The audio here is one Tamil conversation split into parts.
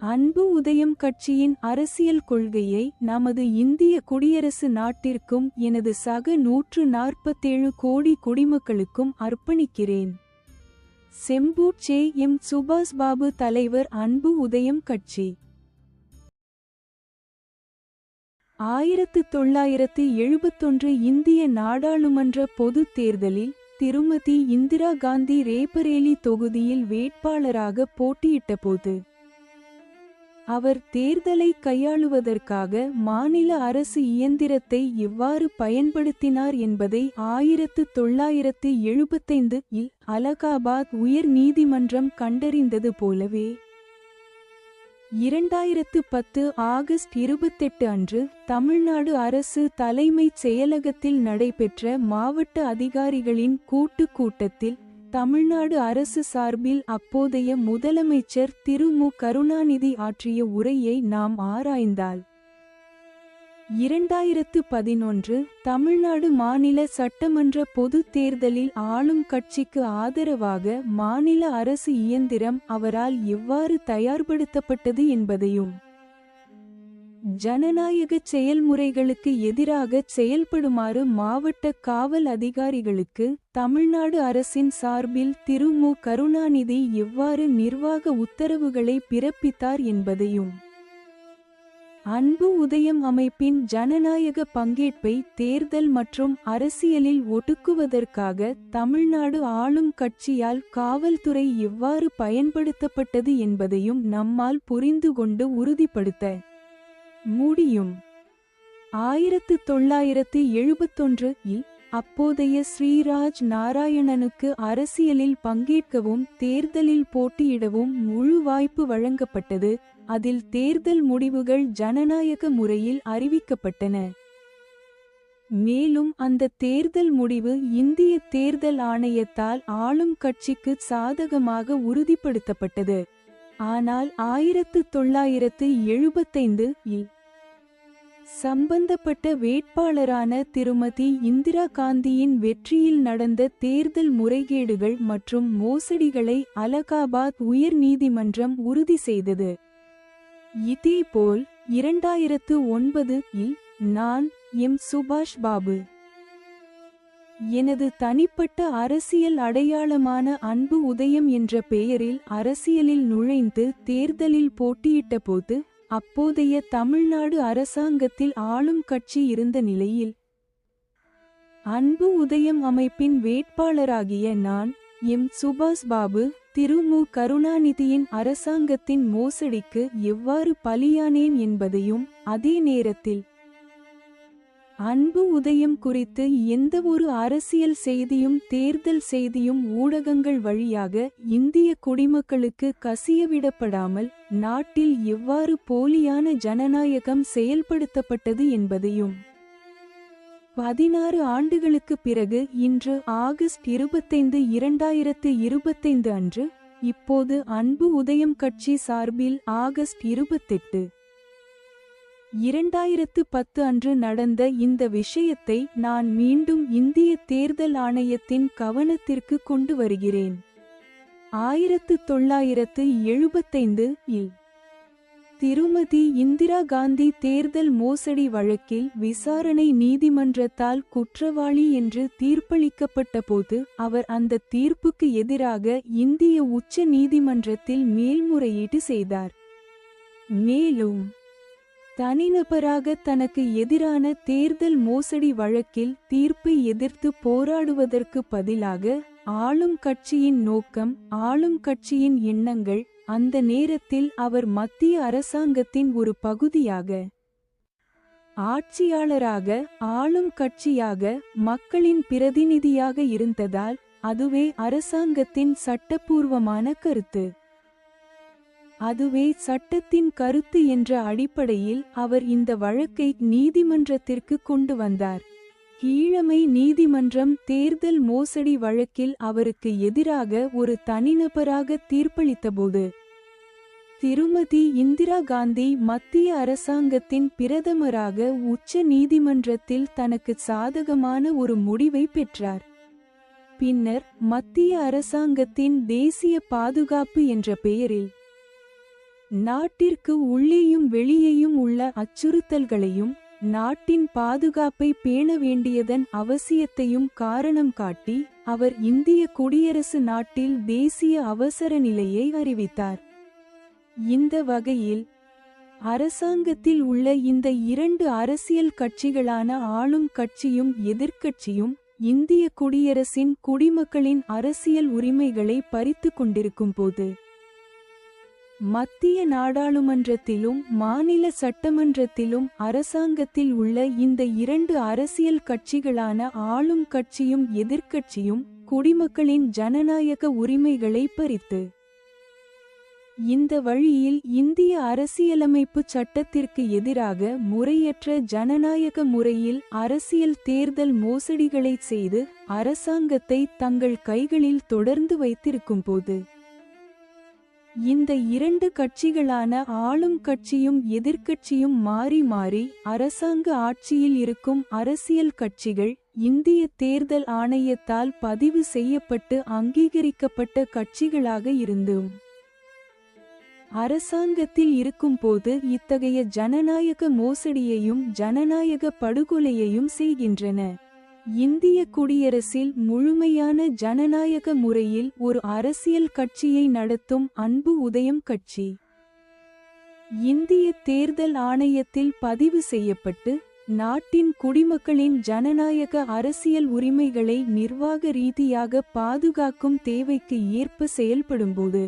அன்பு உதயம் கட்சியின் அரசியல் கொள்கையை நமது இந்திய குடியரசு நாட்டிற்கும் எனது சக 147 கோடி குடிமக்களுக்கும் அர்ப்பணிக்கிறேன். செம்பூர் சே. எம். சுபாஷ் பாபு, தலைவர், அன்பு உதயம் கட்சி. 1971 இந்திய நாடாளுமன்ற பொதுத் தேர்தலில் திருமதி இந்திரா காந்தி ரேபரேலி தொகுதியில் வேட்பாளராக போட்டியிட்டபோது அவர் தேர்தலை கையாளுவதற்காக மாநில அரசு இயந்திரத்தை எவ்வாறு பயன்படுத்தினார் என்பதை 1975 இல் அலகாபாத் உயர் நீதிமன்றம் கண்டறிந்தது போலவே 2010 ஆகஸ்ட் 28 அன்று தமிழ்நாடு அரசு தலைமைச் செயலகத்தில் நடைபெற்ற மாவட்ட அதிகாரிகளின் கூட்டத்தில் தமிழ்நாடு அரசு சார்பில் அப்போதைய முதலமைச்சர் திரு மு. கருணாநிதி ஆற்றிய உரையை நாம் ஆராய்ந்தால் 2011 தமிழ்நாடு மாநில சட்டமன்ற பொதுத் தேர்தலில் ஆளும் கட்சிக்கு ஆதரவாக மாநில அரசு இயந்திரம் அவரால் எவ்வாறு தயார்படுத்தப்பட்டது என்பதையும் ஜனநாயகச் செயல்முறைகளுக்கு எதிராக செயல்படுமாறு மாவட்ட காவல் அதிகாரிகளுக்கு தமிழ்நாடு அரசின் சார்பில் திரு மு. கருணாநிதி எவ்வாறு நிர்வாக உத்தரவுகளை பிறப்பித்தார் என்பதையும் அன்பு உதயம் அமைப்பின் ஜனநாயக பங்கேற்பை தேர்தல் மற்றும் அரசியலில் ஒடுக்குவதற்காக தமிழ்நாடு ஆளும் கட்சியால் காவல்துறை எவ்வாறு பயன்படுத்தப்பட்டது என்பதையும் நம்மால் புரிந்து கொண்டு உறுதிப்படுத்த முடியும். 1971 இல் அப்போதைய ஸ்ரீராஜ் நாராயணனுக்கு அரசியலில் பங்கேற்கவும் தேர்தலில் போட்டியிடவும் முழு வாய்ப்பு வழங்கப்பட்டது. அதில் தேர்தல் முடிவுகள் ஜனநாயக முறையில் அறிவிக்கப்பட்டன. மேலும் அந்த தேர்தல் முடிவு இந்திய தேர்தல் ஆணையத்தால் ஆளும் கட்சிக்கு சாதகமாக உறுதிப்படுத்தப்பட்டது. ஆனால் 1975 இல் சம்பந்தப்பட்ட வேட்பாளரான திருமதி இந்திரா காந்தியின் வெற்றியில் நடந்த தேர்தல் முறைகேடுகள் மற்றும் மோசடிகளை அலகாபாத் உயர் நீதிமன்றம் உறுதி செய்தது. இதேபோல் 2009 இல் நான் எம். சுபாஷ் பாபு எனது தனிப்பட்ட அரசியல் அடையாளமான அன்பு உதயம் என்ற பெயரில் அரசியலில் நுழைந்து தேர்தலில் போட்டியிட்டபோது அப்போதைய தமிழ்நாடு அரசாங்கத்தில் ஆளும் கட்சி இருந்த நிலையில் அன்பு உதயம் அமைப்பின் வேட்பாளராகிய நான் எம். சுபாஷ் பாபு திரு மு. கருணாநிதியின் அரசாங்கத்தின் மோசடிக்கு எவ்வாறு பலியானேன் என்பதையும் அதே நேரத்தில் அன்பு உதயம் குறித்து எந்தவொரு அரசியல் செய்தியும் தேர்தல் செய்தியும் ஊடகங்கள் வழியாக இந்திய குடிமக்களுக்கு கசியவிடப்படாமல் நாட்டில் எவ்வாறு போலியான ஜனநாயகம் செயல்படுத்தப்பட்டது என்பதையும் 16 ஆண்டுகளுக்குப் பிறகு இன்று ஆகஸ்ட் 25, 2025 அன்று இப்போது அன்பு உதயம் கட்சி சார்பில் ஆகஸ்ட் 28, 2010 அன்று நடந்த இந்த விஷயத்தை நான் மீண்டும் இந்திய தேர்தல் ஆணையத்தின் கவனத்திற்கு கொண்டு வருகிறேன். 1975 இல் திருமதி இந்திரா காந்தி தேர்தல் மோசடி வழக்கில் விசாரணை நீதிமன்றத்தால் குற்றவாளி என்று தீர்ப்பளிக்கப்பட்டபோது அவர் அந்த தீர்ப்புக்கு எதிராக இந்திய உச்ச நீதிமன்றத்தில் மேல்முறையீடு செய்தார். மேலும் தனிநபராக தனக்கு எதிரான தேர்தல் மோசடி வழக்கில் தீர்ப்பை எதிர்த்து போராடுவதற்கு பதிலாக ஆளும் கட்சியின் நோக்கம், ஆளும் கட்சியின் எண்ணங்கள், அந்த நேரத்தில் அவர் மத்திய அரசாங்கத்தின் ஒரு பகுதியாக, ஆட்சியாளராக, ஆளும் கட்சியாக, மக்களின் பிரதிநிதியாக இருந்ததால் அதுவே அரசாங்கத்தின் சட்டப்பூர்வமான கருத்து. அதுவே சட்டத்தின் கருத்து என்ற அடிப்படையில் அவர் இந்த வழக்கை நீதிமன்றத்திற்கு கொண்டு வந்தார். கீழமை நீதிமன்றம் தேர்தல் மோசடி வழக்கில் அவருக்கு எதிராக ஒரு தனிநபராக தீர்ப்பளித்தபோது திருமதி இந்திரா காந்தி மத்திய அரசாங்கத்தின் பிரதமராக உச்ச நீதிமன்றத்தில் தனக்கு சாதகமான ஒரு முடிவை பெற்றார். பின்னர் மத்திய அரசாங்கத்தின் தேசிய பாதுகாப்பு என்ற பெயரில் நாட்டிற்கு உள்ளேயும் வெளியேயும் உள்ள அச்சுறுத்தல்களையும் நாட்டின் பாதுகாப்பை பேண வேண்டியதன் அவசியத்தையும் காரணம் காட்டி அவர் இந்திய குடியரசு நாட்டில் தேசிய அவசர நிலையை அறிவித்தார். இந்த வகையில் அரசாங்கத்தில் உள்ள இந்த இரண்டு அரசியல் கட்சிகளான ஆளும் கட்சியும் எதிர்க்கட்சியும் இந்திய குடியரசின் குடிமக்களின் அரசியல் உரிமைகளை பறித்து கொண்டிருக்கும் போது மத்திய நாடாளுமன்றத்திலும் மாநில சட்டமன்றத்திலும் அரசாங்கத்தில் உள்ள இந்த இரண்டு அரசியல் கட்சிகளான ஆளும் கட்சியும் எதிர்க்கட்சியும் குடிமக்களின் ஜனநாயக உரிமைகளை பறித்து இந்த வழியில் இந்திய அரசியலமைப்பு சட்டத்திற்கு எதிராக முறையற்ற ஜனநாயக முறையில் அரசியல் தேர்தல் மோசடிகளை செய்து அரசாங்கத்தை தங்கள் கைகளில் தொடர்ந்து வைத்திருக்கும் போது இந்த இரண்டு கட்சிகளான ஆளும் கட்சியும் எதிர்க்கட்சியும் மாறி மாறி அரசாங்க ஆட்சியில் இருக்கும் அரசியல் கட்சிகள் இந்திய தேர்தல் ஆணையத்தால் பதிவு செய்யப்பட்டு அங்கீகரிக்கப்பட்ட கட்சிகளாக இருந்தும் அரசாங்கத்தில் இருக்கும்போது இத்தகைய ஜனநாயக மோசடியையும் ஜனநாயக படுகொலையையும் செய்கின்றன. இந்திய குடியரசில் முழுமையான ஜனநாயக முறையில் ஒரு அரசியல் கட்சியை நடத்தும் அன்பு உதயம் கட்சி இந்திய தேர்தல் ஆணையத்தில் பதிவு செய்யப்பட்டு நாட்டின் குடிமக்களின் ஜனநாயக அரசியல் உரிமைகளை நிர்வாக ரீதியாக பாதுகாக்கும் தேவைக்கு ஏற்ப செயல்படும்போது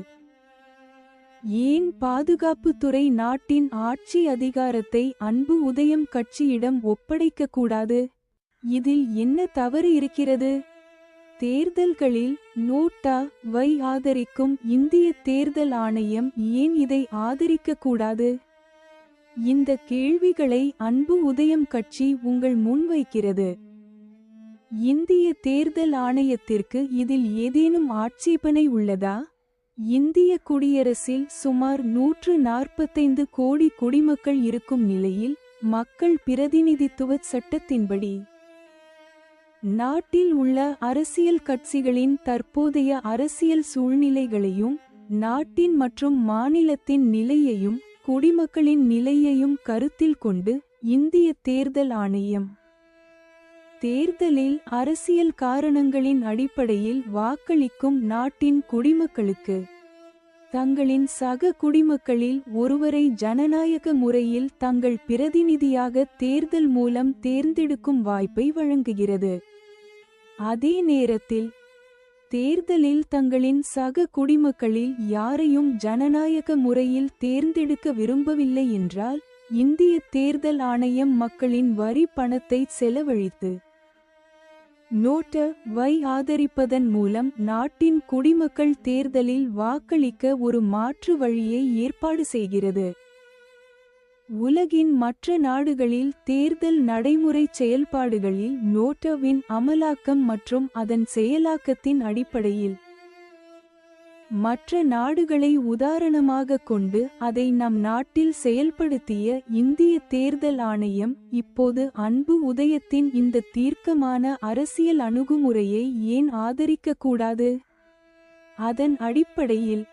ஏன் பாதுகாப்புத்துறை நாட்டின் ஆட்சி அதிகாரத்தை அன்பு உதயம் கட்சியிடம் ஒப்படைக்கக்கூடாது? இதில் என்ன தவறு இருக்கிறது? தேர்தல்களில் நோட்டா வை ஆதரிக்கும் இந்திய தேர்தல் ஆணையம் ஏன் இதை ஆதரிக்கக்கூடாது? இந்த கேள்விகளை அன்பு உதயம் கட்சி உங்கள் முன்வைக்கிறது. இந்திய தேர்தல் ஆணையத்திற்கு இதில் ஏதேனும் ஆட்சேபனை உள்ளதா? இந்திய குடியரசில் சுமார் 145 கோடி குடிமக்கள் இருக்கும் நிலையில் மக்கள் பிரதிநிதித்துவ சட்டத்தின்படி நாட்டில் உள்ள அரசியல் கட்சிகளின் தற்போதைய அரசியல் சூழ்நிலைகளையும் நாட்டின் மற்றும் மாநிலத்தின் நிலையையும் குடிமக்களின் நிலையையும் கருத்தில் கொண்டு இந்திய தேர்தல் ஆணையம் தேர்தலில் அரசியல் காரணங்களின் அடிப்படையில் வாக்களிக்கும் நாட்டின் குடிமக்களுக்கு தங்களின் சக குடிமக்களில் ஒருவரை ஜனநாயக முறையில் தங்கள் பிரதிநிதியாக தேர்தல் மூலம் தேர்ந்தெடுக்கும் வாய்ப்பை வழங்குகிறது. அதே நேரத்தில் தேர்தலில் தங்களின் சக குடிமக்களில் யாரையும் ஜனநாயக முறையில் தேர்ந்தெடுக்க விரும்பவில்லை என்றால் இந்திய தேர்தல் ஆணையம் மக்களின் வரி பணத்தை செலவழித்து நோட்டா வை ஆதரிப்பதன் மூலம் நாட்டின் குடிமக்கள் தேர்தலில் வாக்களிக்க ஒரு மாற்று வழியை ஏற்பாடு செய்கிறது. உலகின் மற்ற நாடுகளில் தேர்தல் நடைமுறை செயல்பாடுகளில் நோட்டாவின் அமலாக்கம் மற்றும் அதன் செயலாக்கத்தின் அடிப்படையில் மற்ற நாடுகளை உதாரணமாக கொண்டு அதை நம் நாட்டில் செயல்படுத்திய இந்திய தேர்தல் ஆணையம் இப்போது அன்பு உதயத்தின் இந்த தீர்க்கமான அரசியல் அணுகுமுறையை ஏன் ஆதரிக்கக்கூடாது? அதன் அடிப்படையில்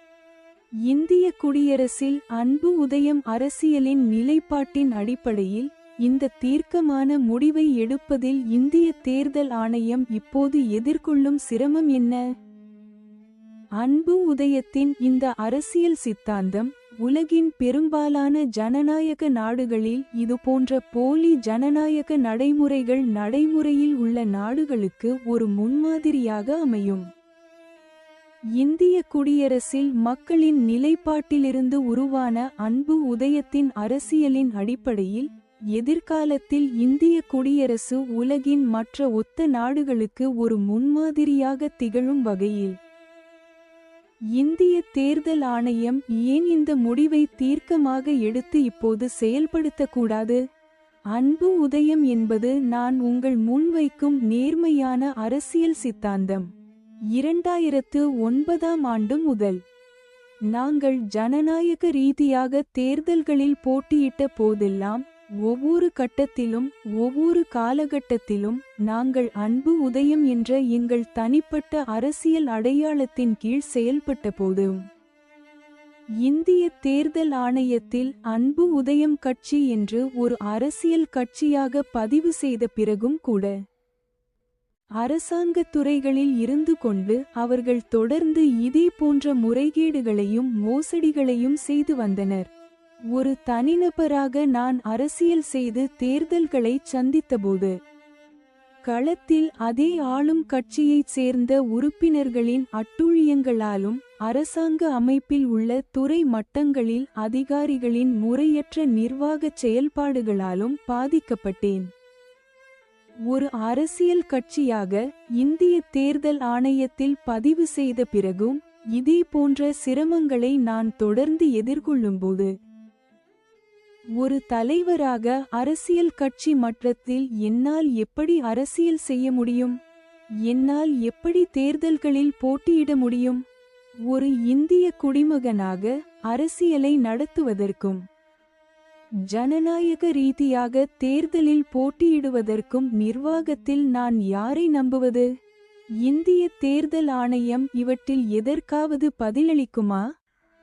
இந்திய குடியரசில் அன்பு உதயம் அரசியலின் நிலைப்பாட்டின் அடிப்படையில் இந்த தீர்க்கமான முடிவை எடுப்பதில் இந்திய தேர்தல் ஆணையம் இப்போது எதிர்கொள்ளும் சிரமம் என்ன? அன்பு உதயத்தின் இந்த அரசியல் சித்தாந்தம் உலகின் பெரும்பாலான ஜனநாயக நாடுகளில் இதுபோன்ற போலி ஜனநாயக நடைமுறைகள் நடைமுறையில் உள்ள நாடுகளுக்கு ஒரு முன்மாதிரியாக அமையும். இந்திய குடியரசில் மக்களின் நிலைப்பாட்டிலிருந்து உருவான அன்பு உதயத்தின் அரசியலின் அடிப்படையில் எதிர்காலத்தில் இந்திய குடியரசு உலகின் மற்ற ஒத்த நாடுகளுக்கு ஒரு முன்மாதிரியாக திகழும் வகையில் இந்திய தேர்தல் ஆணையம் ஏன் இந்த முடிவை தீர்க்கமாக எடுத்து இப்போது செயல்படுத்தக்கூடாது? அன்பு உதயம் என்பது நான் உங்கள் முன்வைக்கும் நேர்மையான அரசியல் சித்தாந்தம். 2009ஆம் ஆண்டு முதல் நாங்கள் ஜனநாயக ரீதியாக தேர்தல்களில் போட்டியிட்ட போதெல்லாம் ஒவ்வொரு கட்டத்திலும் ஒவ்வொரு காலகட்டத்திலும் நாங்கள் அன்பு உதயம் என்ற எங்கள் தனிப்பட்ட அரசியல் அடையாளத்தின் கீழ் செயல்பட்ட போதும் இந்திய தேர்தல் ஆணையத்தில் அன்பு உதயம் கட்சி என்று ஒரு அரசியல் கட்சியாக பதிவு செய்த பிறகும் கூட அரசாங்கத் துறைகளில் இருந்து கொண்டு அவர்கள் தொடர்ந்து இதே போன்ற முறைகேடுகளையும் மோசடிகளையும் செய்து வந்தனர். ஒரு தனிநபராக நான் அரசியல் செய்து தேர்தல்களை சந்தித்தபோது களத்தில் அதே ஆளும் கட்சியைச் சேர்ந்த உறுப்பினர்களின் அட்டூழியங்களாலும் அரசாங்க அமைப்பில் உள்ள துறை மட்டங்களில் அதிகாரிகளின் முறையற்ற நிர்வாகச் செயல்பாடுகளாலும் பாதிக்கப்பட்டேன். ஒரு அரசியல் கட்சியாக இந்திய தேர்தல் ஆணையத்தில் பதிவு செய்த பிறகும் இதே போன்ற சிரமங்களை நான் தொடர்ந்து எதிர்கொள்ளும்போது ஒரு தலைவராக அரசியல் கட்சி மட்டத்தில் என்னால் எப்படி அரசியல் செய்ய முடியும்? என்னால் எப்படி தேர்தல்களில் போட்டியிட முடியும்? ஒரு இந்திய குடிமகனாக அரசியலை நடத்துவதற்கும் ஜனநாயக ரீதியாக தேர்தலில் போட்டியிடுவதற்கும் நிர்வாகத்தில் நான் யாரை நம்புவது? இந்திய தேர்தல் ஆணையம் இவற்றில் எதற்காவது பதிலளிக்குமா?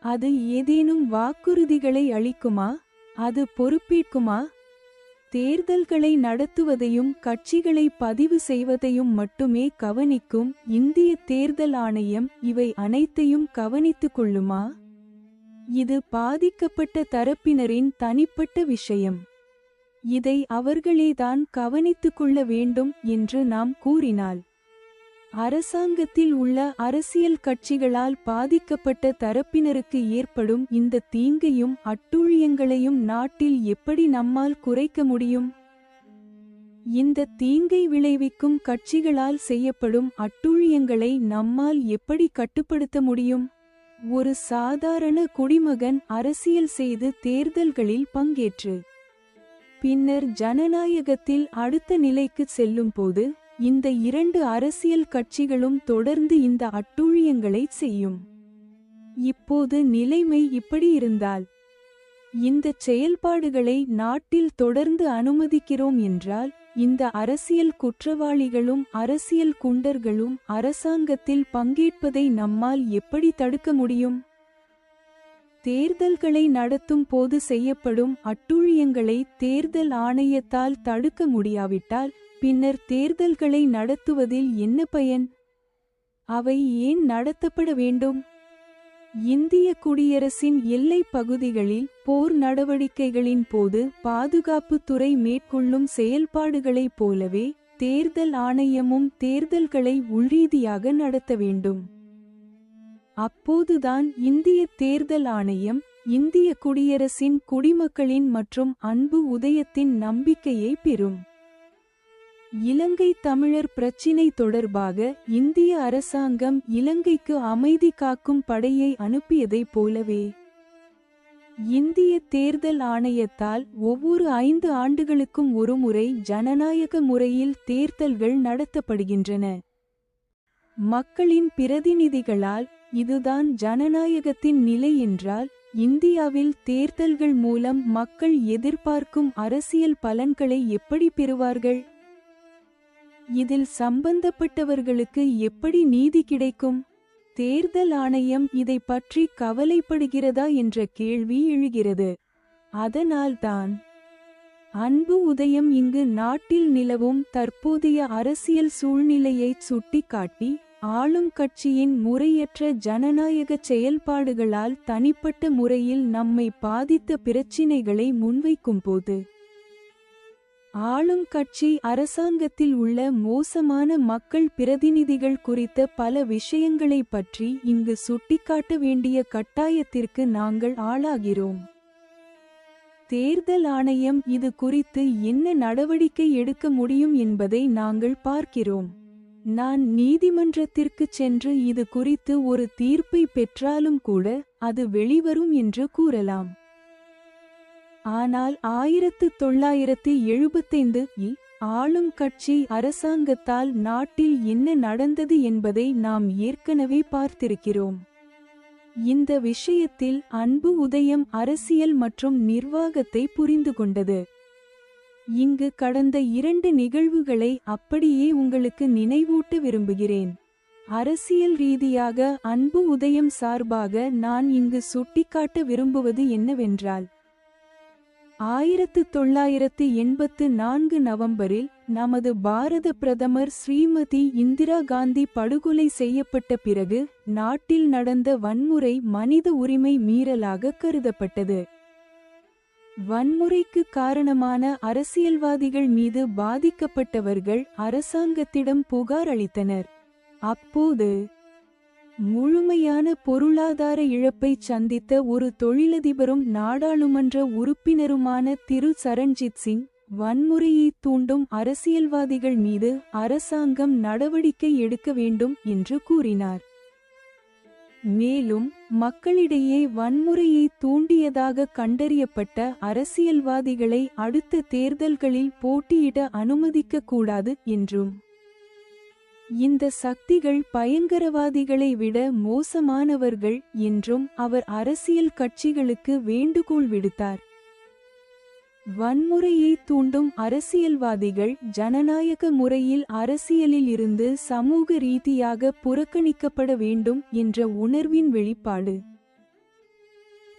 அது ஏதேனும் வாக்குறுதிகளை அளிக்குமா? அது பொறுப்பேற்குமா? தேர்தல்களை நடத்துவதையும் கட்சிகளை பதிவு செய்வதையும் மட்டுமே கவனிக்கும் இந்திய தேர்தல் ஆணையம் இவை அனைத்தையும் கவனித்துக் கொள்ளுமா? இது பாதிக்கப்பட்ட தரப்பினரின் தனிப்பட்ட விஷயம். இதை அவர்களேதான் கவனித்துக் கொள்ள வேண்டும் என்று நாம் கூறினால் அரசாங்கத்தில் உள்ள அரசியல் கட்சிகளால் பாதிக்கப்பட்ட தரப்பினருக்கு ஏற்படும் இந்த தீங்கையும் அட்டூழியங்களையும் நாட்டில் எப்படி நம்மால் குறைக்க முடியும்? இந்த தீங்கை விளைவிக்கும் கட்சிகளால் செய்யப்படும் அட்டூழியங்களை நம்மால் எப்படி கட்டுப்படுத்த முடியும்? ஒரு சாதாரண குடிமகன் அரசியல் செய்து தேர்தல்களில் பங்கேற்று பின்னர் ஜனநாயகத்தில் அடுத்த நிலைக்கு செல்லும்போது இந்த இரண்டு அரசியல் கட்சிகளும் தொடர்ந்து இந்த அட்டூழியங்களை செய்யும். இப்போது நிலைமை இப்படி இருந்தால் இந்த செயல்பாடுகளை நாட்டில் தொடர்ந்து அனுமதிக்கிறோம் என்றால் இந்த அரசியல் குற்றவாளிகளும் அரசியல் குண்டர்களும் அரசாங்கத்தில் பங்கேற்பதை நம்மால் எப்படி தடுக்க முடியும்? தேர்தல்களை நடத்தும் போது செய்யப்படும் அட்டூழியங்களை தேர்தல் ஆணையத்தால் தடுக்க முடியாவிட்டால் பின்னர் தேர்தல்களை நடத்துவதில் என்ன பயன்? அவை ஏன் நடத்தப்பட வேண்டும்? இந்திய குடியரசின் எல்லைப் பகுதிகளில் போர் நடவடிக்கைகளின் போது பாதுகாப்புத் துறை மேற்கொள்ளும் செயல்பாடுகளைப் போலவே தேர்தல் ஆணையமும் தேர்தல்களை உள்ரீதியாக நடத்த வேண்டும். அப்போதுதான் இந்திய தேர்தல் ஆணையம் இந்திய குடியரசின் குடிமக்களின் மற்றும் அன்பு உதயத்தின் நம்பிக்கையை பெறும். இலங்கை தமிழர் பிரச்சினை தொடர்பாக இந்திய அரசாங்கம் இலங்கைக்கு அமைதி காக்கும் படையை அனுப்பியதைப் போலவே இந்திய தேர்தல் ஆணையத்தால் ஒவ்வொரு 5 ஆண்டுகளுக்கும் ஒருமுறை ஜனநாயக முறையில் தேர்தல்கள் நடத்தப்படுகின்றன. மக்களின் பிரதிநிதிகளால் இதுதான் ஜனநாயகத்தின் நிலை என்றால் இந்தியாவில் தேர்தல்கள் மூலம் மக்கள் எதிர்பார்க்கும் அரசியல் பலன்களை எப்படி பெறுவார்கள்? இதில் சம்பந்தப்பட்டவர்களுக்கு எப்படி நீதி கிடைக்கும்? தேர்தல் ஆணையம் இதை பற்றி கவலைப்படுகிறதா என்ற கேள்வி எழுகிறது. அதனால்தான் அன்பு உதயம் இங்கு நாட்டில் நிலவும் தற்போதைய அரசியல் சூழ்நிலையைச் சுட்டிக்காட்டி ஆளும் கட்சியின் முறையற்ற ஜனநாயகச் செயல்பாடுகளால் தனிப்பட்ட முறையில் நம்மை பாதித்த பிரச்சினைகளை முன்வைக்கும்போது ஆளும் கட்சி அரசாங்கத்தில் உள்ள மோசமான மக்கள் பிரதிநிதிகள் குறித்த பல விஷயங்களை பற்றி இங்கு சுட்டிக்காட்ட வேண்டிய கட்டாயத்திற்கு நாங்கள் ஆளாகிறோம். தேர்தல் ஆணையம் இது குறித்து என்ன நடவடிக்கை எடுக்க முடியும் என்பதை நாங்கள் பார்க்கிறோம். நான் நீதிமன்றத்திற்குச் சென்று இது குறித்து ஒரு தீர்ப்பை பெற்றாலும் கூட அது வெளிவரும் என்று கூறலாம். ஆனால் 1975 ஆளும் கட்சி அரசாங்கத்தால் நாட்டில் என்ன நடந்தது என்பதை நாம் ஏற்கனவே பார்த்திருக்கிறோம். இந்த விஷயத்தில் அன்பு உதயம் அரசியல் மற்றும் நிர்வாகத்தை புரிந்து கொண்டது. இங்கு கடந்த 2 நிகழ்வுகளை அப்படியே உங்களுக்கு நினைவூட்ட விரும்புகிறேன். அரசியல் ரீதியாக அன்பு உதயம் சார்பாக நான் இங்கு சுட்டிக்காட்ட விரும்புவது என்னவென்றால் 1984 நவம்பரில் நமது பாரத பிரதமர் ஸ்ரீமதி இந்திரா காந்தி படுகொலை செய்யப்பட்ட பிறகு நாட்டில் நடந்த வன்முறை மனித உரிமை மீறலாக கருதப்பட்டது. வன்முறைக்கு காரணமான அரசியல்வாதிகள் மீது பாதிக்கப்பட்டவர்கள் அரசாங்கத்திடம் புகார் அளித்தனர். அப்போது முழுமையான பொருளாதார இழப்பைச் சந்தித்த ஒரு தொழிலதிபரும் நாடாளுமன்ற உறுப்பினருமான திரு சரண்ஜித் சிங் வன்முறையை தூண்டும் அரசியல்வாதிகள் மீது அரசாங்கம் நடவடிக்கை எடுக்க வேண்டும் என்று கூறினார். மேலும் மக்களிடையே வன்முறையை தூண்டியதாக கண்டறியப்பட்ட அரசியல்வாதிகளை அடுத்த தேர்தல்களில் போட்டியிட அனுமதிக்க கூடாது என்றும் இந்த சக்திகள் பயங்கரவாதிகளை விட மோசமானவர்கள் என்றும் அவர் அரசியல் கட்சிகளுக்கு வேண்டுகோள் விடுத்தார். வன்முறையை தூண்டும் அரசியல்வாதிகள் ஜனநாயக முறையில் அரசியலில் இருந்து சமூக ரீதியாக புறக்கணிக்கப்பட வேண்டும் என்ற உணர்வின் வெளிப்பாடு.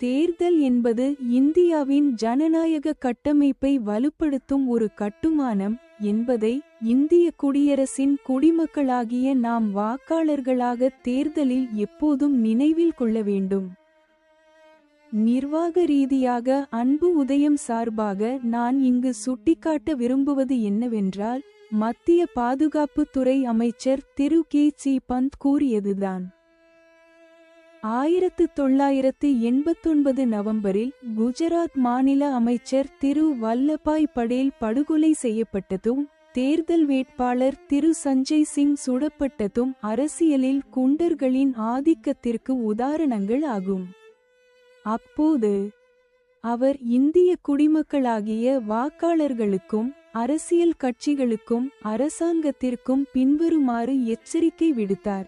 தேர்தல் என்பது இந்தியாவின் ஜனநாயக கட்டமைப்பை வலுப்படுத்தும் ஒரு கட்டுமானம் என்பதை இந்திய குடியரசின் குடிமக்களாகிய நாம் வாக்காளர்களாக தேர்தலில் எப்போதும் நினைவில் கொள்ள வேண்டும். நிர்வாக ரீதியாக அன்பு உதயம் சார்பாக நான் இங்கு சுட்டிக்காட்ட விரும்புவது என்னவென்றால் மத்திய பாதுகாப்புத்துறை அமைச்சர் திரு கே.சி. பந்த் கூறியதுதான். 1989 நவம்பரில் குஜராத் மாநில அமைச்சர் திரு வல்லபாய் படேல் படுகொலை செய்யப்பட்டதும் தேர்தல் வேட்பாளர் திரு சஞ்சய் சிங் சுடப்பட்டதும் அரசியலில் குண்டர்களின் ஆதிக்கத்திற்கு உதாரணங்கள் ஆகும். அப்போது அவர் இந்திய குடிமக்களாகிய வாக்காளர்களுக்கும் அரசியல் கட்சிகளுக்கும் அரசாங்கத்திற்கும் பின்வருமாறு எச்சரிக்கை விடுத்தார்.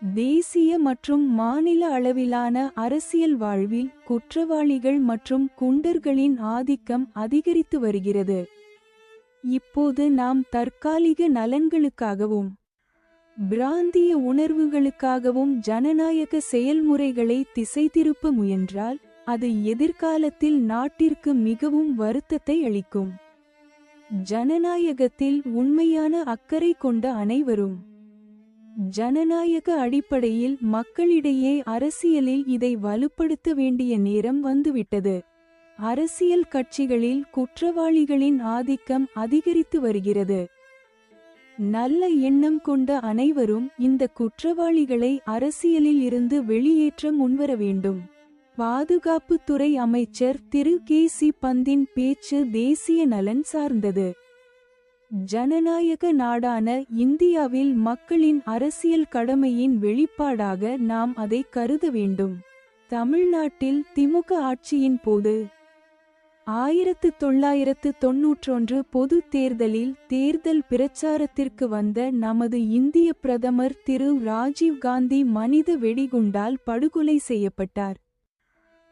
தேசிய மற்றும் மாநில அளவிலான அரசியல் வாழ்வில் குற்றவாளிகள் மற்றும் குண்டர்களின் ஆதிக்கம் அதிகரித்து வருகிறது. இப்போது நாம் தற்காலிக நலன்களுக்காகவும் பிராந்திய உணர்வுகளுக்காகவும் ஜனநாயக செயல்முறைகளை திசை திருப்ப முயன்றால் அது எதிர்காலத்தில் நாட்டிற்கு மிகவும் வருத்தத்தை அளிக்கும். ஜனநாயகத்தில் உண்மையான அக்கறை கொண்ட அனைவரும் ஜனநாயக அடிப்படையில் மக்களிடையே அரசியலில் இதை வலுப்படுத்த வேண்டிய நேரம் வந்துவிட்டது. அரசியல் கட்சிகளில் குற்றவாளிகளின் ஆதிக்கம் அதிகரித்து வருகிறது. நல்ல எண்ணம் கொண்ட அனைவரும் இந்த குற்றவாளிகளை அரசியலில் இருந்து வெளியேற்ற முன்வர வேண்டும். பாதுகாப்புத்துறை அமைச்சர் திரு கே.சி. பந்தின் பேச்சு தேசிய நலன் சார்ந்தது. ஜனநாயக நாடான இந்தியாவில் மக்களின் அரசியல் கடமையின் வெளிப்பாடாக நாம் அதை கருத வேண்டும். தமிழ்நாட்டில் திமுக ஆட்சியின் போது 1991 பொதுத் தேர்தலில் தேர்தல் பிரச்சாரத்திற்கு வந்த நமது இந்திய பிரதமர் திரு ராஜீவ் காந்தி மனித வெடிகுண்டால் படுகொலை செய்யப்பட்டார்.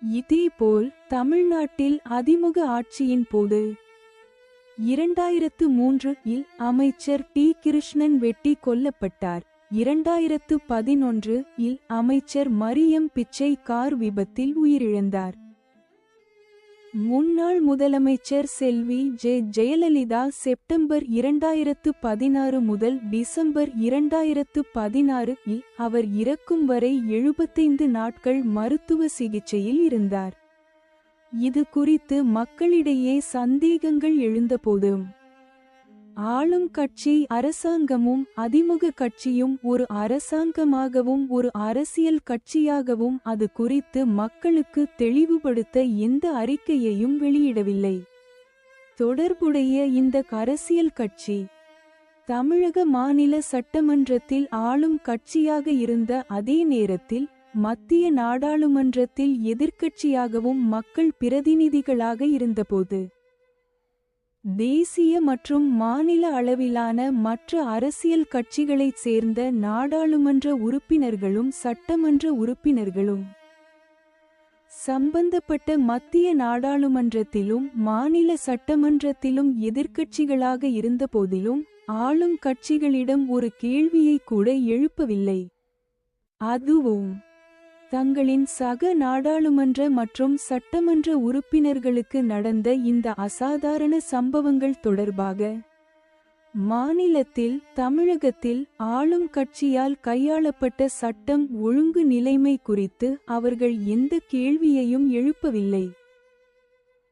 இதேபோல் தமிழ்நாட்டில் அதிமுக ஆட்சியின் போது 2003 இல் அமைச்சர் டி. கிருஷ்ணன் வெட்டி கொல்லப்பட்டார். 2011 இல் அமைச்சர் மரியம் பிச்சை கார் விபத்தில் உயிரிழந்தார். முன்னாள் முதலமைச்சர் செல்வி ஜெயலலிதா செப்டம்பர் 2016 முதல் டிசம்பர் 2016 இல் அவர் இறக்கும் வரை 75 நாட்கள் மருத்துவ சிகிச்சையில் இருந்தார். இது குறித்து மக்களிடையே சந்தேகங்கள் எழுந்தபோதும் ஆளும் கட்சி அரசாங்கமும் அதிமுக கட்சியும் ஒரு அரசாங்கமாகவும் ஒரு அரசியல் கட்சியாகவும் அது குறித்து மக்களுக்கு தெளிவுபடுத்த எந்த அறிக்கையையும் வெளியிடவில்லை. தொடர்புடைய இந்த அரசியல் கட்சி தமிழக மாநில சட்டமன்றத்தில் ஆளும் கட்சியாக இருந்த அதே நேரத்தில் மத்திய நாடாளுமன்றத்தில் எதிர்க்கட்சியாகவும் மக்கள் பிரதிநிதிகளாக இருந்தபோது தேசிய மற்றும் மாநில அளவிலான மற்ற அரசியல் கட்சிகளைச் சேர்ந்த நாடாளுமன்ற உறுப்பினர்களும் சட்டமன்ற உறுப்பினர்களும் சம்பந்தப்பட்ட மத்திய நாடாளுமன்றத்திலும் மாநில சட்டமன்றத்திலும் எதிர்க்கட்சிகளாக இருந்தபோதிலும் ஆளும் கட்சிகளிடம் ஒரு கேள்வியை கூட எழுப்பவில்லை. அதுவும் தங்களின் சக நாடாளுமன்ற மற்றும் சட்டமன்ற உறுப்பினர்களுக்கு நடந்த இந்த அசாதாரண சம்பவங்கள் தொடர்பாக மாநிலத்தில் தமிழகத்தில் ஆளும் கட்சியால் கையாளப்பட்ட சட்டம் ஒழுங்கு நிலைமை குறித்து அவர்கள் எந்த கேள்வியையும் எழுப்பவில்லை.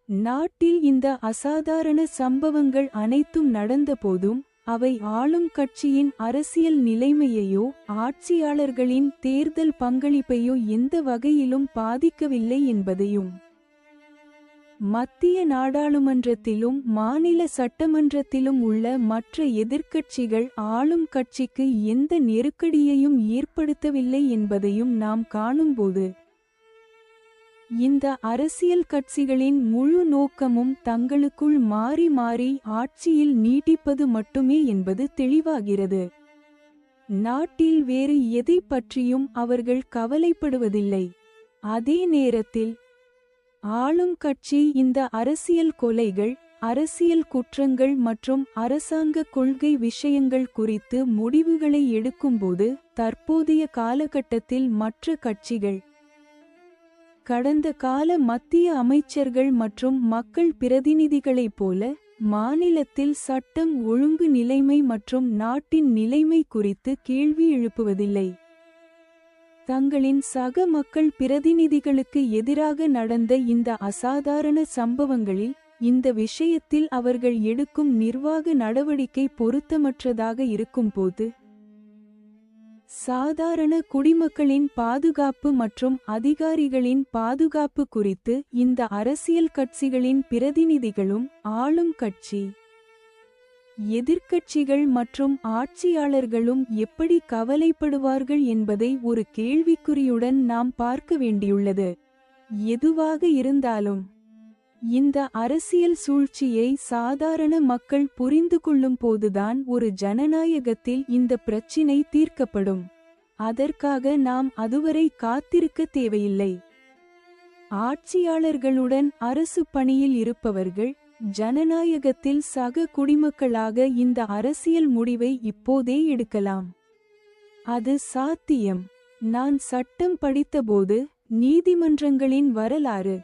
நாட்டில் இந்த அசாதாரண சம்பவங்கள் அனைத்தும் நடந்தபோதும் அவை ஆளும் கட்சியின் அரசியல் நிலைமையையோ ஆட்சியாளர்களின் தேர்தல் பங்களிப்பையோ எந்த வகையிலும் பாதிக்கவில்லை என்பதையும் மத்திய நாடாளுமன்றத்திலும் மாநில சட்டமன்றத்திலும் உள்ள மற்ற எதிர்க்கட்சிகள் ஆளும் கட்சிக்கு எந்த நெருக்கடியையும் ஏற்படுத்தவில்லை என்பதையும் நாம் காணும்போது இந்த அரசியல் கட்சிகளின் முழு நோக்கமும் தங்களுக்குள் மாறி மாறி ஆட்சியில் நீட்டிப்பது மட்டுமே என்பது தெளிவாகிறது. நாட்டில் வேறு எதை பற்றியும் அவர்கள் கவலைப்படுவதில்லை. அதே நேரத்தில் ஆளும் கட்சி இந்த அரசியல் கொலைகள், அரசியல் குற்றங்கள் மற்றும் அரசாங்க கொள்கை விஷயங்கள் குறித்து முடிவுகளை எடுக்கும்போது தற்போதைய காலகட்டத்தில் மற்ற கட்சிகள் கடந்த கால மத்திய அமைச்சர்கள் மற்றும் மக்கள் பிரதிநிதிகளைப் போல மாநிலத்தில் சட்டம் ஒழுங்கு நிலைமை மற்றும் நாட்டின் நிலைமை குறித்து கேள்வி எழுப்புவதில்லை. தங்களின் சக மக்கள் பிரதிநிதிகளுக்கு எதிராக நடந்த இந்த அசாதாரண சம்பவங்களில் இந்த விஷயத்தில் அவர்கள் எடுக்கும் நிர்வாக நடவடிக்கை பொருத்தமற்றதாக இருக்கும்போது சாதாரண குடிமக்களின் பாதுகாப்பு மற்றும் அதிகாரிகளின் பாதுகாப்பு குறித்து இந்த அரசியல் கட்சிகளின் பிரதிநிதிகளும் ஆளும் கட்சி எதிர்க்கட்சிகள் மற்றும் ஆட்சியாளர்களும் எப்படி கவலைப்படுவார்கள் என்பதை ஒரு கேள்விக்குறியுடன் நாம் பார்க்க வேண்டியுள்ளது. எதுவாக இருந்தாலும் இந்த அரசியல் சூழ்ச்சியை சாதாரண மக்கள் புரிந்து கொள்ளும் போதுதான் ஒரு ஜனநாயகத்தில் இந்த பிரச்சினை தீர்க்கப்படும். அதற்காக நாம் அதுவரை காத்திருக்க தேவையில்லை. ஆட்சியாளர்களுடன் அரசு பணியில் இருப்பவர்கள் ஜனநாயகத்தில் சக குடிமக்களாக இந்த அரசியல் முடிவை இப்போதே எடுக்கலாம். அது சாத்தியம். நான் சட்டம் படித்தபோது நீதிமன்றங்களின் வரலாறு,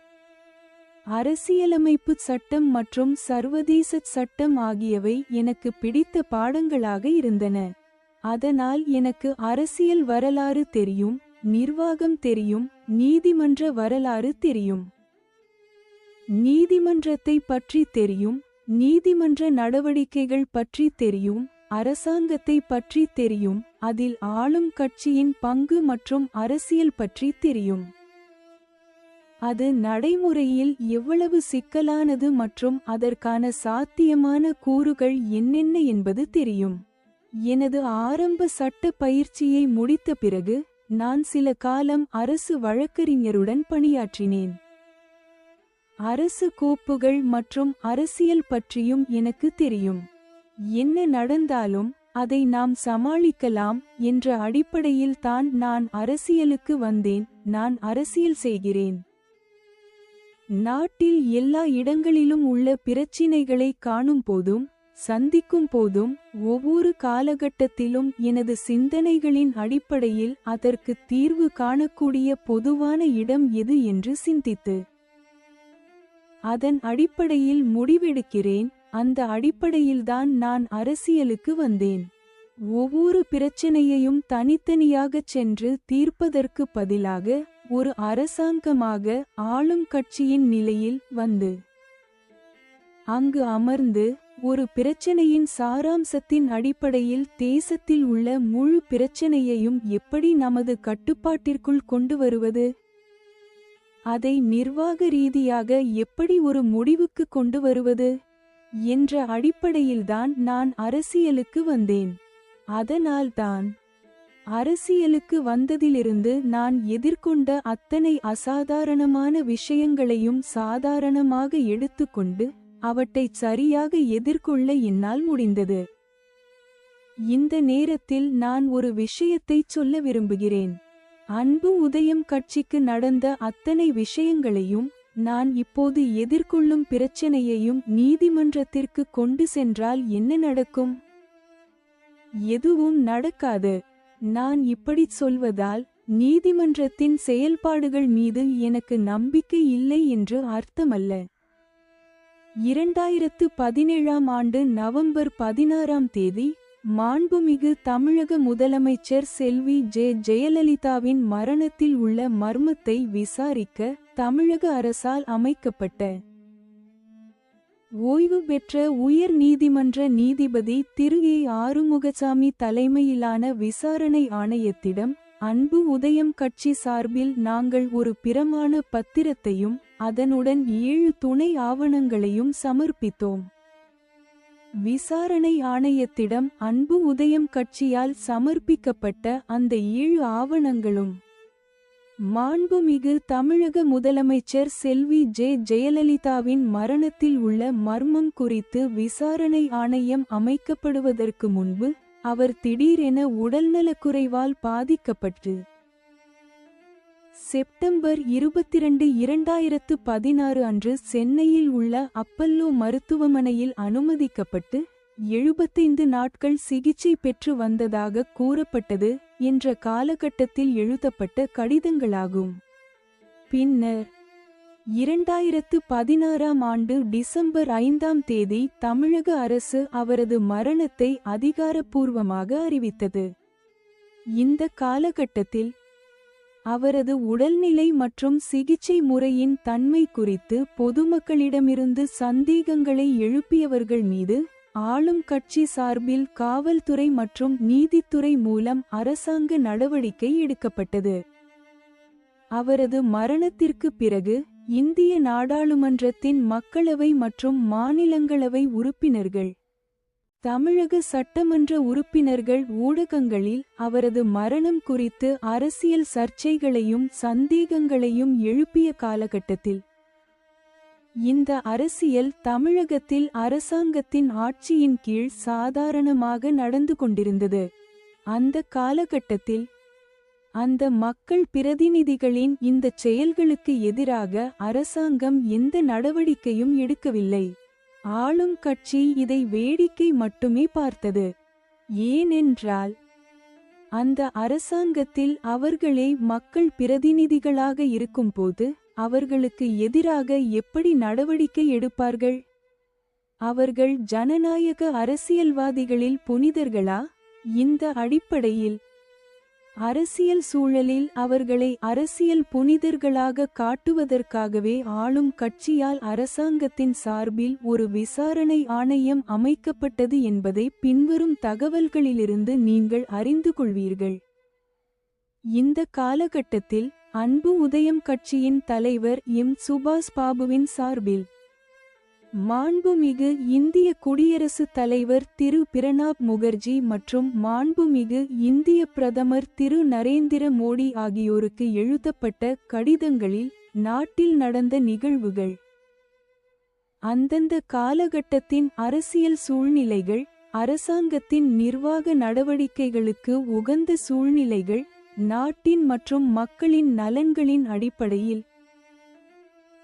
அரசியலமைப்பு சட்டம் மற்றும் சர்வதேச சட்டம் ஆகியவை எனக்கு பிடித்த பாடங்களாக இருந்தன. அதனால் எனக்கு அரசியல் வரலாறு தெரியும், நிர்வாகம் தெரியும், நீதிமன்ற வரலாறு தெரியும். நீதிமன்றத்தை பற்றி தெரியும், நீதிமன்ற நடவடிக்கைகள் பற்றி தெரியும், அரசாங்கத்தை பற்றி தெரியும், அதில் ஆளும் கட்சியின் பங்கு மற்றும் அரசியல் பற்றி தெரியும். அது நடைமுறையில் எவ்வளவு சிக்கலானது மற்றும் அதற்கான சாத்தியமான கூறுகள் என்னென்ன என்பது தெரியும். எனது ஆரம்ப சட்ட பயிற்சியை முடித்த பிறகு நான் சில காலம் அரசு வழக்கறிஞருடன் பணியாற்றினேன். அரசு கோப்புகள் மற்றும் அரசியல் பற்றியும் எனக்கு தெரியும். என்ன நடந்தாலும் அதை நாம் சமாளிக்கலாம் என்ற அடிப்படையில் தான் நான் அரசியலுக்கு வந்தேன். நான் அரசியல் செய்கிறேன். நாட்டில் எல்லா இடங்களிலும் உள்ள பிரச்சினைகளை காணும் போதும் சந்திக்கும் போதும் ஒவ்வொரு காலகட்டத்திலும் எனது சிந்தனைகளின் அடிப்படையில் அதற்கு தீர்வு காணக்கூடிய பொதுவான இடம் எது என்று சிந்தித்து அதன் அடிப்படையில் முடிவெடுக்கிறேன். அந்த அடிப்படையில்தான் நான் அரசியலுக்கு வந்தேன். ஒவ்வொரு பிரச்சனையையும் தனித்தனியாகச் சென்று தீர்ப்பதற்கு பதிலாக ஒரு அரசாங்கமாக ஆளும் கட்சியின் நிலையில் வந்து அங்கு அமர்ந்து ஒரு பிரச்சனையின் சாராம்சத்தின் அடிப்படையில் தேசத்தில் உள்ள முழு பிரச்சனையையும் எப்படி நமது கட்டுப்பாட்டிற்குள் கொண்டு வருவது, அதை நிர்வாக ரீதியாக எப்படி ஒரு முடிவுக்கு கொண்டு வருவது என்ற அடிப்படையில்தான் நான் அரசியலுக்கு வந்தேன். அதனால்தான் அரசியலுக்கு வந்ததிலிருந்து நான் எதிர்கொண்ட அத்தனை அசாதாரணமான விஷயங்களையும் சாதாரணமாக எடுத்துக்கொண்டு அவற்றைச் சரியாக எதிர்கொள்ள என்னால் முடிந்தது. இந்த நேரத்தில் நான் ஒரு விஷயத்தைச் சொல்ல விரும்புகிறேன். அன்பு உதயம் கட்சிக்கு நடந்த அத்தனை விஷயங்களையும் நான் இப்போது எதிர்கொள்ளும் பிரச்சனையையும் நீதிமன்றத்திற்கு கொண்டு சென்றால் என்ன நடக்கும்? எதுவும் நடக்காது. நான் இப்படிச் சொல்வதால் நீதிமன்றத்தின் செயல்பாடுகள் மீது எனக்கு நம்பிக்கை இல்லை என்று அர்த்தமல்ல. 2017ஆம் ஆண்டு நவம்பர் 16ஆம் தேதி மாண்புமிகு தமிழக முதலமைச்சர் செல்வி ஜெயலலிதாவின் மரணத்தில் உள்ள மர்மத்தை விசாரிக்க தமிழக அரசால் அமைக்கப்பட்ட ஓய்வு பெற்ற உயர் நீதிமன்ற நீதிபதி திரு ஆறுமுகசாமி தலைமையிலான விசாரணை ஆணையத்திடம் அன்பு உதயம் கட்சி சார்பில் நாங்கள் ஒரு பிரமாண பத்திரத்தையும் அதனுடன் 7 துணை ஆவணங்களையும் சமர்ப்பித்தோம். விசாரணை ஆணையத்திடம் அன்பு உதயம் கட்சியால் சமர்ப்பிக்கப்பட்ட அந்த 7 ஆவணங்களும் மாண்புமிகு தமிழக முதலமைச்சர் செல்வி ஜெயலலிதாவின் மரணத்தில் உள்ள மர்மம் குறித்து விசாரணை ஆணையம் அமைக்கப்படுவதற்கு முன்பு அவர் திடீரென உடல்நலக்குறைவால் பாதிக்கப்பட்டு செப்டம்பர் 22, 2016 அன்று சென்னையில் உள்ள அப்பல்லோ மருத்துவமனையில் அனுமதிக்கப்பட்டு 75 நாட்கள் சிகிச்சை பெற்று வந்ததாக கூறப்பட்டது என்ற காலகட்டத்தில் எழுதப்பட்ட கடிதங்களாகும். பின்னர் 2016ஆம் ஆண்டு டிசம்பர் 5ஆம் தேதி தமிழக அரசு அவரது மரணத்தை அதிகாரப்பூர்வமாக அறிவித்தது. இந்த காலகட்டத்தில் அவரது உடல்நிலை மற்றும் சிகிச்சை முறையின் தன்மை குறித்து பொதுமக்களிடமிருந்து சந்தேகங்களை எழுப்பியவர்கள் மீது ஆளும் கட்சி சார்பில் காவல்துறை மற்றும் நீதித்துறை மூலம் அரசாங்க நடவடிக்கை எடுக்கப்பட்டது. அவரது மரணத்திற்கு பிறகு இந்திய நாடாளுமன்றத்தின் மக்களவை மற்றும் மாநிலங்களவை உறுப்பினர்கள், தமிழக சட்டமன்ற உறுப்பினர்கள் ஊடகங்களில் அவரது மரணம் குறித்து அரசியல் சர்ச்சைகளையும் சந்தேகங்களையும் எழுப்பிய காலகட்டத்தில் இந்த அரசியல் தமிழகத்தில் அரசாங்கத்தின் ஆட்சியின் கீழ் சாதாரணமாக நடந்து கொண்டிருந்தது. அந்த காலகட்டத்தில் அந்த மக்கள் பிரதிநிதிகளின் இந்த செயல்களுக்கு எதிராக அரசாங்கம் எந்த நடவடிக்கையும் எடுக்கவில்லை. ஆளும் கட்சி இதை வேடிக்கை மட்டுமே பார்த்தது. ஏனென்றால் அந்த அரசாங்கத்தில் அவர்களே மக்கள் பிரதிநிதிகளாக இருக்கும்போது அவர்களுக்கு எதிராக எப்படி நடவடிக்கை எடுப்பார்கள்? அவர்கள் ஜனநாயக அரசியல்வாதிகளில் புனிதர்களா? இந்த அடிப்படையில் அரசியல் சூழலில் அவர்களை அரசியல் புனிதர்களாக காட்டுவதற்காகவே ஆளும் கட்சியால் அரசாங்கத்தின் சார்பில் ஒரு விசாரணை ஆணையம் அமைக்கப்பட்டது என்பதை பின்வரும் தகவல்களிலிருந்து நீங்கள் அறிந்து கொள்வீர்கள். இந்த காலகட்டத்தில் அன்பு உதயம் கட்சியின் தலைவர் சுபாஷ் பாபுவின் சார்பில் மாண்புமிகு இந்திய குடியரசுத் தலைவர் திரு பிரணாப் முகர்ஜி மற்றும் மாண்புமிகு இந்திய பிரதமர் திரு நரேந்திர மோடி ஆகியோருக்கு எழுதப்பட்ட கடிதங்களில் நாட்டில் நடந்த நிகழ்வுகள், அந்தந்த காலகட்டத்தின் அரசியல் சூழ்நிலைகள், அரசாங்கத்தின் நிர்வாக நடவடிக்கைகளுக்கு உகந்த சூழ்நிலைகள், நாட்டின் மற்றும் மக்களின் நலன்களின் அடிப்படையில்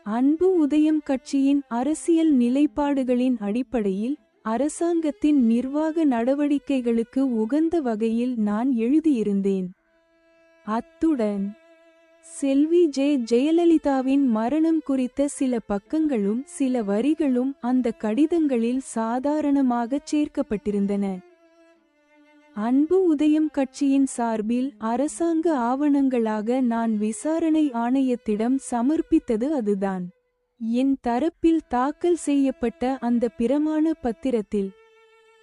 அன்பு உதயம் கட்சியின் அரசியல் நிலைப்பாடுகளின் அடிப்படையில் அரசாங்கத்தின் நிர்வாக நடவடிக்கைகளுக்கு உகந்த வகையில் நான் எழுதியிருந்தேன். அத்துடன் செல்வி ஜெயலலிதாவின் மரணம் குறித்த சில பக்கங்களும் சில வரிகளும் அந்த கடிதங்களில் சாதாரணமாகச் சேர்க்கப்பட்டிருந்தன. அன்பு உதயம் கட்சியின் சார்பில் அரசாங்க ஆவணங்களாக நான் விசாரணை ஆணையத்திடம் சமர்ப்பித்தது அதுதான். என் தரப்பில் தாக்கல் செய்யப்பட்ட அந்த பிரமாண பத்திரத்தில்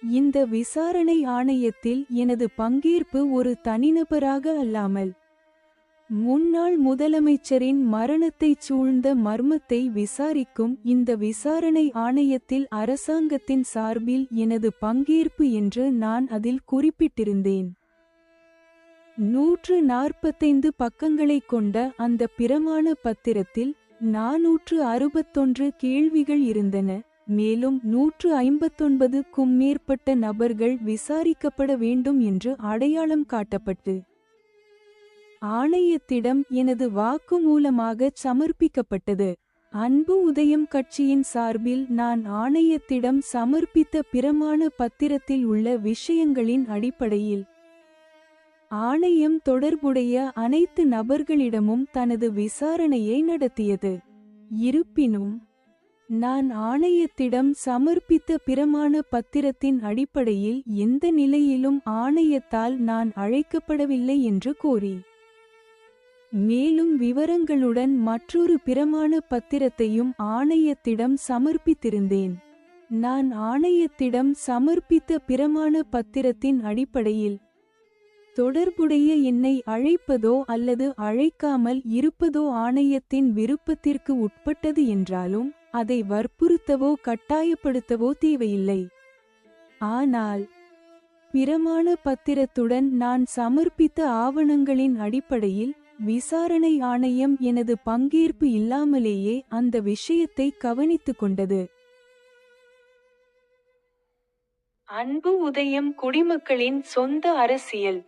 இந்த விசாரணை ஆணையத்தில் எனது பங்கேற்பு ஒரு தனிநபராக அல்லாமல் முன்னாள் முதலமைச்சரின் மரணத்தைச் சூழ்ந்த மர்மத்தை விசாரிக்கும் இந்த விசாரணை ஆணையத்தில் அரசாங்கத்தின் சார்பில் எனது பங்கேற்பு என்று நான் அதில் குறிப்பிட்டிருந்தேன். 145 பக்கங்களைக் கொண்ட அந்த பிரமாண பத்திரத்தில் 461 கேள்விகள் இருந்தன. மேலும் 159க்கும் மேற்பட்ட நபர்கள் விசாரிக்கப்பட வேண்டும் என்று அடையாளம் காட்டப்பட்டு ஆணையத்திடம் எனது வாக்குமூலமாகச் சமர்ப்பிக்கப்பட்டது. அன்பு உதயம் கட்சியின் சார்பில் நான் ஆணையத்திடம் சமர்ப்பித்த பிரமாண பத்திரத்தில் உள்ள விஷயங்களின் அடிப்படையில் ஆணையம் தொடர்புடைய அனைத்து நபர்களிடமும் தனது விசாரணையை நடத்தியது. இருப்பினும் நான் ஆணையத்திடம் சமர்ப்பித்த பிரமாண பத்திரத்தின் அடிப்படையில் எந்த நிலையிலும் ஆணையத்தால் நான் அழைக்கப்படவில்லை என்று கோரி மேலும் விவரங்களுடன் மற்றொரு பிரமாண பத்திரத்தையும் ஆணையத்திடம் சமர்ப்பித்திருந்தேன். நான் ஆணையத்திடம் சமர்ப்பித்த பிரமாண பத்திரத்தின் அடிப்படையில் தொடர்புடைய என்னை அழைப்பதோ அல்லது அழைக்காமல் இருப்பதோ ஆணையத்தின் விருப்பத்திற்கு உட்பட்டது என்றாலும் அதை வற்புறுத்தவோ கட்டாயப்படுத்தவோ தேவையில்லை. ஆனால் பிரமாண பத்திரத்துடன் நான் சமர்ப்பித்த ஆவணங்களின் அடிப்படையில் விசாரணை ஆணையம் எனது பங்கேற்பு இல்லாமலேயே அந்த விஷயத்தை கவனித்துக் கொண்டது. அன்பு உதயம் குடிமக்களின் சொந்த அரசியல்.